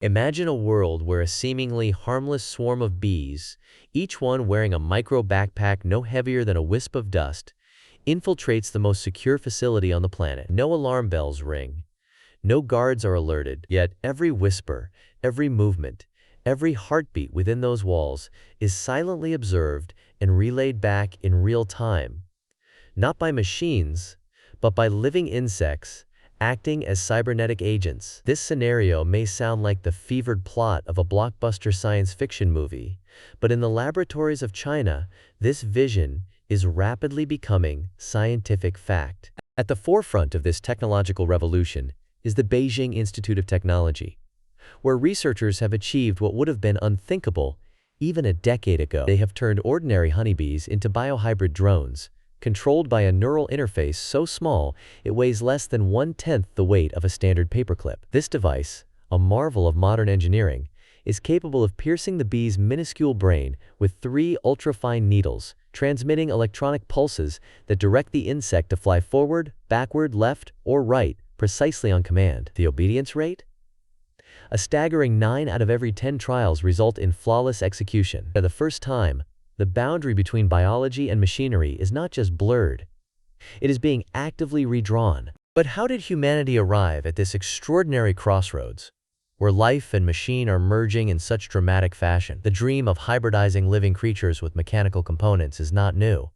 Imagine a world where a seemingly harmless swarm of bees, each one wearing a micro backpack no heavier than a wisp of dust, infiltrates the most secure facility on the planet. No alarm bells ring, no guards are alerted, yet every whisper, every movement, every heartbeat within those walls is silently observed and relayed back in real time, not by machines, but by living insects acting as cybernetic agents. This scenario may sound like the fevered plot of a blockbuster science fiction movie, but in the laboratories of China, this vision is rapidly becoming scientific fact. At the forefront of this technological revolution is the Beijing Institute of Technology, where researchers have achieved what would have been unthinkable even a decade ago. They have turned ordinary honeybees into biohybrid drones, controlled by a neural interface so small it weighs less than 1/10 the weight of a standard paperclip. This device, a marvel of modern engineering, is capable of piercing the bee's minuscule brain with 3 ultrafine needles, transmitting electronic pulses that direct the insect to fly forward, backward, left, or right, precisely on command. The obedience rate? A staggering 9 out of every 10 trials result in flawless execution. For the first time, the boundary between biology and machinery is not just blurred, it is being actively redrawn. But how did humanity arrive at this extraordinary crossroads, where life and machine are merging in such dramatic fashion? The dream of hybridizing living creatures with mechanical components is not new.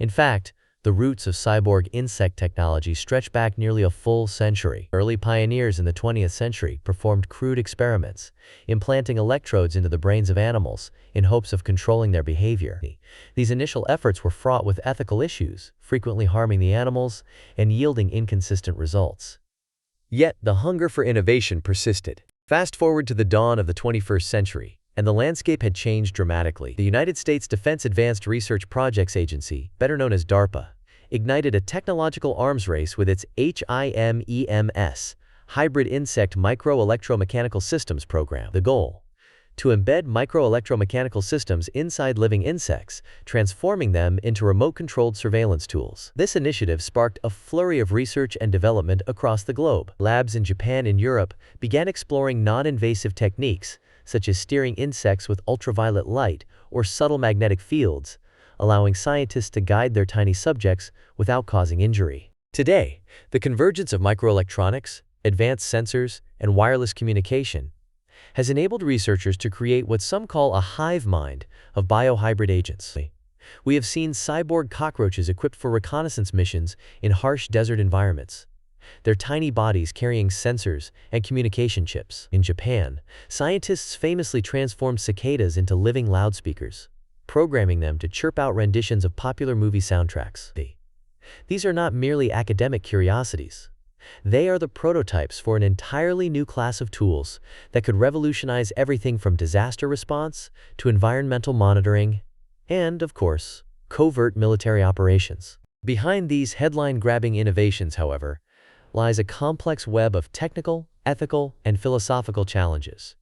In fact, the roots of cyborg insect technology stretch back nearly a full century. Early pioneers in the 20th century performed crude experiments, implanting electrodes into the brains of animals in hopes of controlling their behavior. These initial efforts were fraught with ethical issues, frequently harming the animals and yielding inconsistent results. Yet, the hunger for innovation persisted. Fast forward to the dawn of the 21st century, and the landscape had changed dramatically. The United States Defense Advanced Research Projects Agency, better known as DARPA, ignited a technological arms race with its HIMEMS, Hybrid Insect Micro-Electromechanical Systems program. The goal? To embed micro-electromechanical systems inside living insects, transforming them into remote-controlled surveillance tools. This initiative sparked a flurry of research and development across the globe. Labs in Japan and Europe began exploring non-invasive techniques, such as steering insects with ultraviolet light or subtle magnetic fields, allowing scientists to guide their tiny subjects without causing injury. Today, the convergence of microelectronics, advanced sensors, and wireless communication has enabled researchers to create what some call a hive mind of biohybrid agents. We have seen cyborg cockroaches equipped for reconnaissance missions in harsh desert environments, their tiny bodies carrying sensors and communication chips. In Japan, scientists famously transformed cicadas into living loudspeakers, programming them to chirp out renditions of popular movie soundtracks. These are not merely academic curiosities. They are the prototypes for an entirely new class of tools that could revolutionize everything from disaster response to environmental monitoring and, of course, covert military operations. Behind these headline-grabbing innovations, however, lies a complex web of technical, ethical, and philosophical challenges.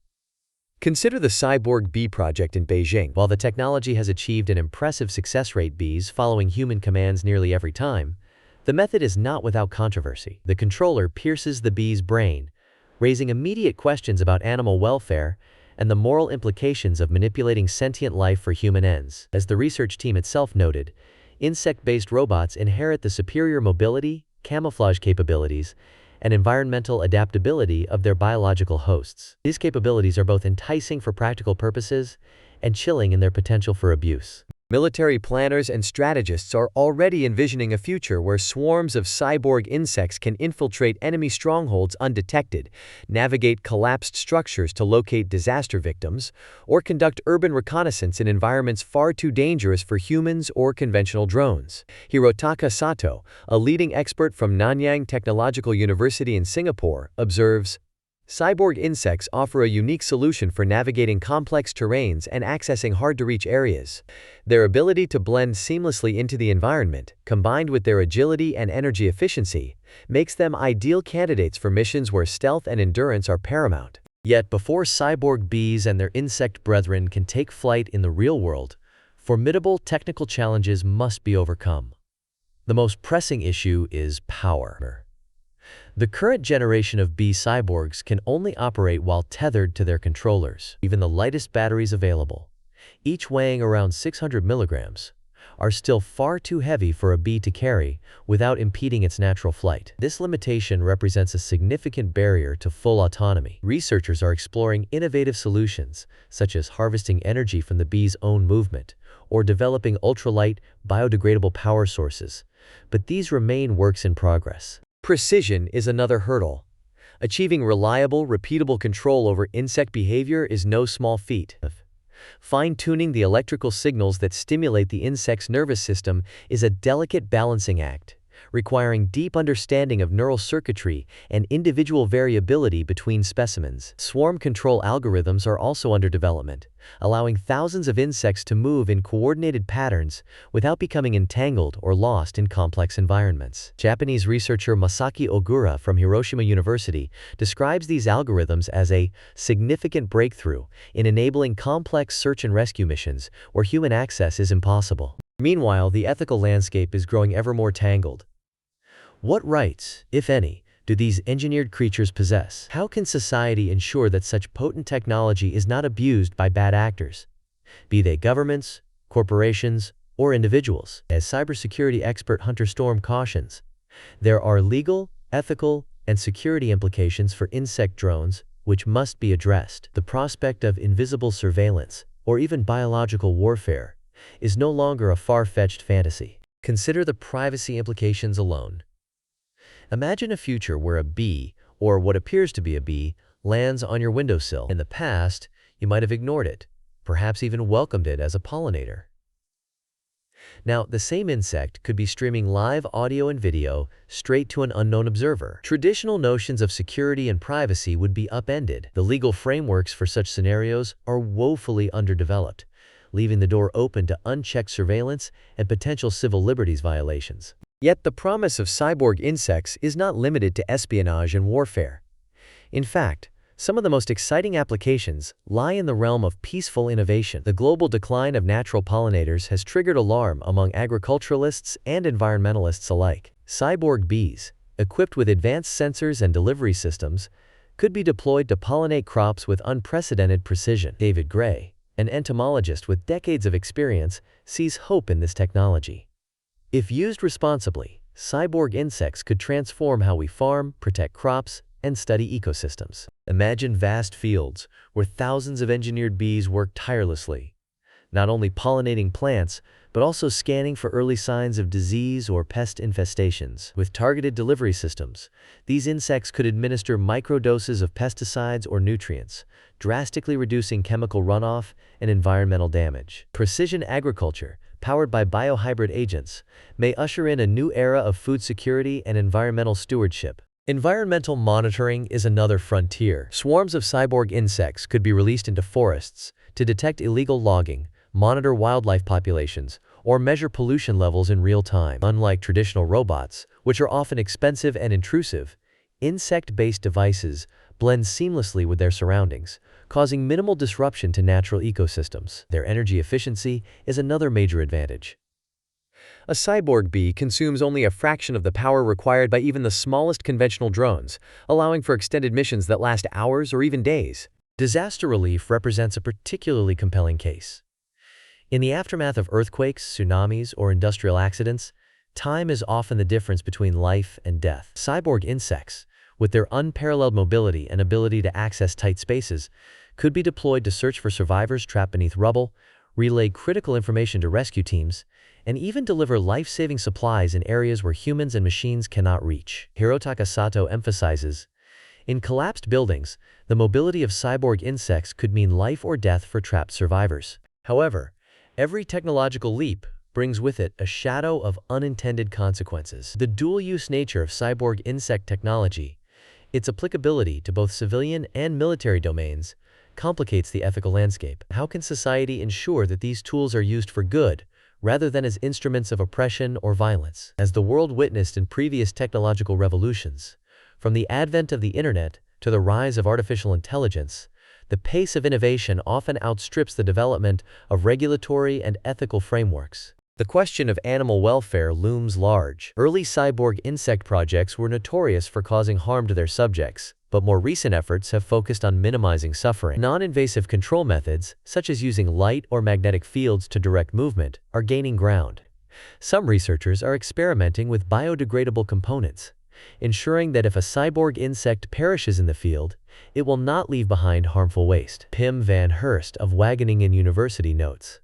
Consider the Cyborg bee project in Beijing. While the technology has achieved an impressive success rate, bees following human commands nearly every time, the method is not without controversy. The controller pierces the bee's brain, raising immediate questions about animal welfare and the moral implications of manipulating sentient life for human ends. As the research team itself noted, insect-based robots inherit the superior mobility, camouflage capabilities, and environmental adaptability of their biological hosts. These capabilities are both enticing for practical purposes and chilling in their potential for abuse. Military planners and strategists are already envisioning a future where swarms of cyborg insects can infiltrate enemy strongholds undetected, navigate collapsed structures to locate disaster victims, or conduct urban reconnaissance in environments far too dangerous for humans or conventional drones. Hirotaka Sato, a leading expert from Nanyang Technological University in Singapore, observes, "Cyborg insects offer a unique solution for navigating complex terrains and accessing hard-to-reach areas. Their ability to blend seamlessly into the environment, combined with their agility and energy efficiency, makes them ideal candidates for missions where stealth and endurance are paramount." Yet before cyborg bees and their insect brethren can take flight in the real world, formidable technical challenges must be overcome. The most pressing issue is power. The current generation of bee cyborgs can only operate while tethered to their controllers. Even the lightest batteries available, each weighing around 600 milligrams, are still far too heavy for a bee to carry without impeding its natural flight. This limitation represents a significant barrier to full autonomy. Researchers are exploring innovative solutions, such as harvesting energy from the bee's own movement or developing ultralight, biodegradable power sources, but these remain works in progress. Precision is another hurdle. Achieving reliable, repeatable control over insect behavior is no small feat. Fine-tuning the electrical signals that stimulate the insect's nervous system is a delicate balancing act, requiring deep understanding of neural circuitry and individual variability between specimens. Swarm control algorithms are also under development, allowing thousands of insects to move in coordinated patterns without becoming entangled or lost in complex environments. Japanese researcher Masaki Ogura from Hiroshima University describes these algorithms as a significant breakthrough in enabling complex search and rescue missions where human access is impossible. Meanwhile, the ethical landscape is growing ever more tangled. What rights, if any, do these engineered creatures possess? How can society ensure that such potent technology is not abused by bad actors, be they governments, corporations, or individuals? As cybersecurity expert Hunter Storm cautions, there are legal, ethical, and security implications for insect drones which must be addressed. The prospect of invisible surveillance, or even biological warfare, is no longer a far-fetched fantasy. Consider the privacy implications alone. Imagine a future where a bee, or what appears to be a bee, lands on your windowsill. In the past, you might have ignored it, perhaps even welcomed it as a pollinator. Now, the same insect could be streaming live audio and video straight to an unknown observer. Traditional notions of security and privacy would be upended. The legal frameworks for such scenarios are woefully underdeveloped, leaving the door open to unchecked surveillance and potential civil liberties violations. Yet the promise of cyborg insects is not limited to espionage and warfare. In fact, some of the most exciting applications lie in the realm of peaceful innovation. The global decline of natural pollinators has triggered alarm among agriculturalists and environmentalists alike. Cyborg bees, equipped with advanced sensors and delivery systems, could be deployed to pollinate crops with unprecedented precision. David Gray, an entomologist with decades of experience, sees hope in this technology. If used responsibly, cyborg insects could transform how we farm, protect crops, and study ecosystems. Imagine vast fields where thousands of engineered bees work tirelessly, not only pollinating plants, but also scanning for early signs of disease or pest infestations. With targeted delivery systems, these insects could administer microdoses of pesticides or nutrients, drastically reducing chemical runoff and environmental damage. Precision agriculture, powered by biohybrid agents, may usher in a new era of food security and environmental stewardship. Environmental monitoring is another frontier. Swarms of cyborg insects could be released into forests to detect illegal logging, monitor wildlife populations, or measure pollution levels in real time. Unlike traditional robots, which are often expensive and intrusive, insect-based devices blend seamlessly with their surroundings, causing minimal disruption to natural ecosystems. Their energy efficiency is another major advantage. A cyborg bee consumes only a fraction of the power required by even the smallest conventional drones, allowing for extended missions that last hours or even days. Disaster relief represents a particularly compelling case. In the aftermath of earthquakes, tsunamis, or industrial accidents, time is often the difference between life and death. Cyborg insects, with their unparalleled mobility and ability to access tight spaces, could be deployed to search for survivors trapped beneath rubble, relay critical information to rescue teams, and even deliver life-saving supplies in areas where humans and machines cannot reach. Hirotaka Sato emphasizes, in collapsed buildings, the mobility of cyborg insects could mean life or death for trapped survivors. However, every technological leap brings with it a shadow of unintended consequences. The dual-use nature of cyborg insect technology, its applicability to both civilian and military domains, complicates the ethical landscape. How can society ensure that these tools are used for good, rather than as instruments of oppression or violence? As the world witnessed in previous technological revolutions, from the advent of the internet to the rise of artificial intelligence, the pace of innovation often outstrips the development of regulatory and ethical frameworks. The question of animal welfare looms large. Early cyborg insect projects were notorious for causing harm to their subjects, but more recent efforts have focused on minimizing suffering. Non-invasive control methods, such as using light or magnetic fields to direct movement, are gaining ground. Some researchers are experimenting with biodegradable components, ensuring that if a cyborg insect perishes in the field, it will not leave behind harmful waste. Pim van Hurst of Wageningen University notes,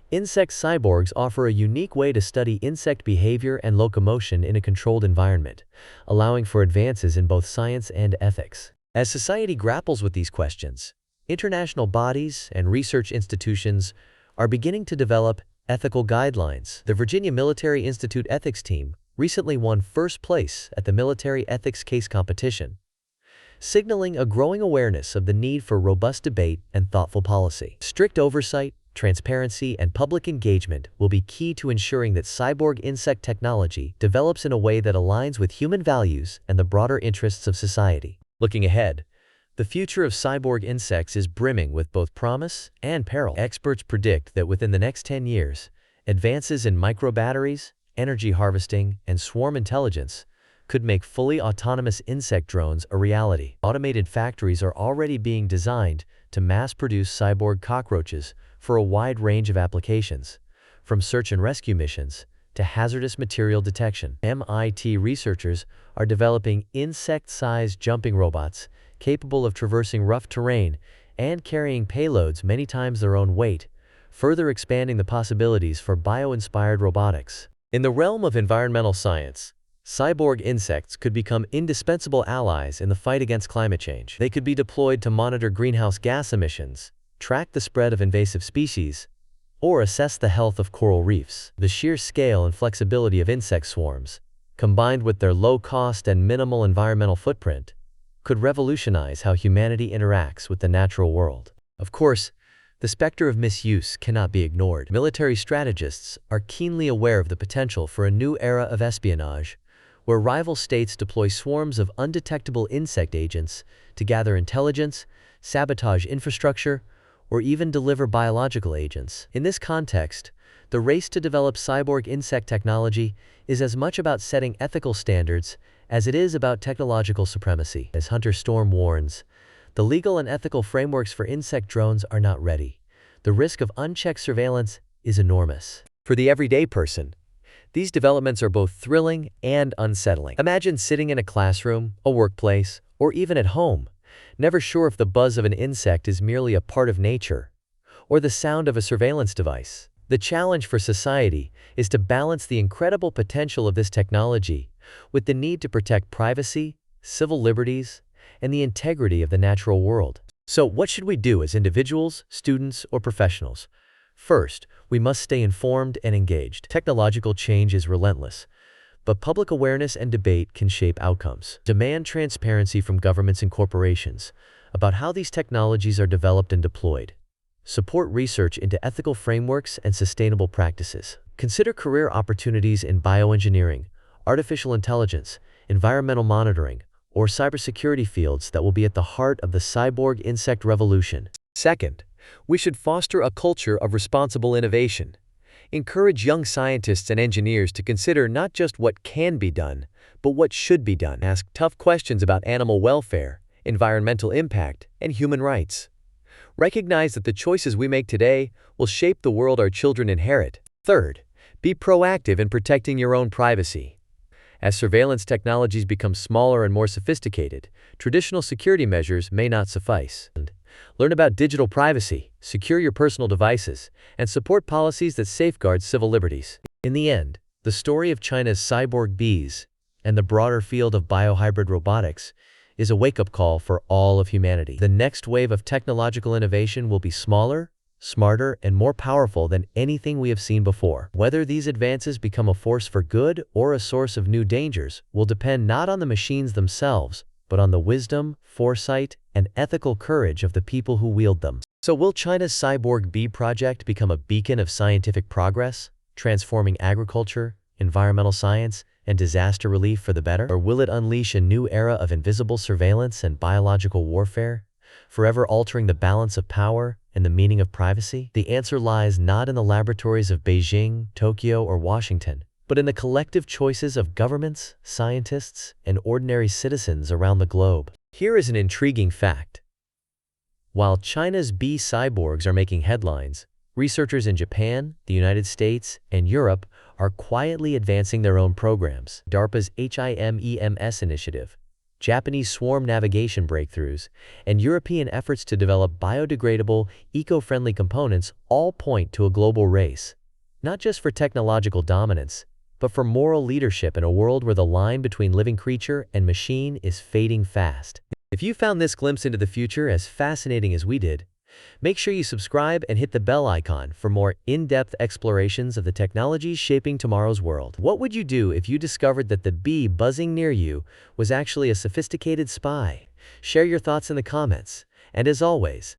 insect cyborgs offer a unique way to study insect behavior and locomotion in a controlled environment, allowing for advances in both science and ethics. As society grapples with these questions, international bodies and research institutions are beginning to develop ethical guidelines. The Virginia Military Institute ethics team recently won first place at the Military Ethics Case Competition, signaling a growing awareness of the need for robust debate and thoughtful policy. Strict oversight, transparency, and public engagement will be key to ensuring that cyborg insect technology develops in a way that aligns with human values and the broader interests of society. Looking ahead, the future of cyborg insects is brimming with both promise and peril. Experts predict that within the next 10 years, advances in microbatteries, energy harvesting, and swarm intelligence could make fully autonomous insect drones a reality. Automated factories are already being designed to mass-produce cyborg cockroaches for a wide range of applications, from search and rescue missions to hazardous material detection. MIT researchers are developing insect-sized jumping robots capable of traversing rough terrain and carrying payloads many times their own weight, further expanding the possibilities for bio-inspired robotics. In the realm of environmental science, cyborg insects could become indispensable allies in the fight against climate change. They could be deployed to monitor greenhouse gas emissions, track the spread of invasive species, or assess the health of coral reefs. The sheer scale and flexibility of insect swarms, combined with their low cost and minimal environmental footprint, could revolutionize how humanity interacts with the natural world. Of course, the specter of misuse cannot be ignored. Military strategists are keenly aware of the potential for a new era of espionage, where rival states deploy swarms of undetectable insect agents to gather intelligence, sabotage infrastructure, or even deliver biological agents. In this context, the race to develop cyborg insect technology is as much about setting ethical standards as it is about technological supremacy. As Hunter Storm warns, the legal and ethical frameworks for insect drones are not ready. The risk of unchecked surveillance is enormous. For the everyday person, these developments are both thrilling and unsettling. Imagine sitting in a classroom, a workplace, or even at home, never sure if the buzz of an insect is merely a part of nature or the sound of a surveillance device. The challenge for society is to balance the incredible potential of this technology with the need to protect privacy, civil liberties, and the integrity of the natural world. So, what should we do as individuals, students, or professionals? First, we must stay informed and engaged. Technological change is relentless, but public awareness and debate can shape outcomes. Demand transparency from governments and corporations about how these technologies are developed and deployed. Support research into ethical frameworks and sustainable practices. Consider career opportunities in bioengineering, artificial intelligence, environmental monitoring, or cybersecurity fields that will be at the heart of the cyborg insect revolution. Second, we should foster a culture of responsible innovation. Encourage young scientists and engineers to consider not just what can be done, but what should be done. Ask tough questions about animal welfare, environmental impact, and human rights. Recognize that the choices we make today will shape the world our children inherit. Third, be proactive in protecting your own privacy. As surveillance technologies become smaller and more sophisticated, traditional security measures may not suffice. Learn about digital privacy, secure your personal devices, and support policies that safeguard civil liberties. In the end, the story of China's cyborg bees and the broader field of biohybrid robotics is a wake-up call for all of humanity. The next wave of technological innovation will be smaller, smarter, and more powerful than anything we have seen before. Whether these advances become a force for good or a source of new dangers will depend not on the machines themselves, but on the wisdom, foresight, and ethical courage of the people who wield them. So will China's Cyborg Bee project become a beacon of scientific progress, transforming agriculture, environmental science, and disaster relief for the better? Or will it unleash a new era of invisible surveillance and biological warfare, forever altering the balance of power and the meaning of privacy? The answer lies not in the laboratories of Beijing, Tokyo, or Washington, but in the collective choices of governments, scientists, and ordinary citizens around the globe. Here is an intriguing fact. While China's bee cyborgs are making headlines, researchers in Japan, the United States, and Europe are quietly advancing their own programs. DARPA's HIMEMS initiative, Japanese swarm navigation breakthroughs, and European efforts to develop biodegradable, eco-friendly components all point to a global race, not just for technological dominance, but for moral leadership in a world where the line between living creature and machine is fading fast. If you found this glimpse into the future as fascinating as we did, make sure you subscribe and hit the bell icon for more in-depth explorations of the technologies shaping tomorrow's world. What would you do if you discovered that the bee buzzing near you was actually a sophisticated spy? Share your thoughts in the comments. And as always,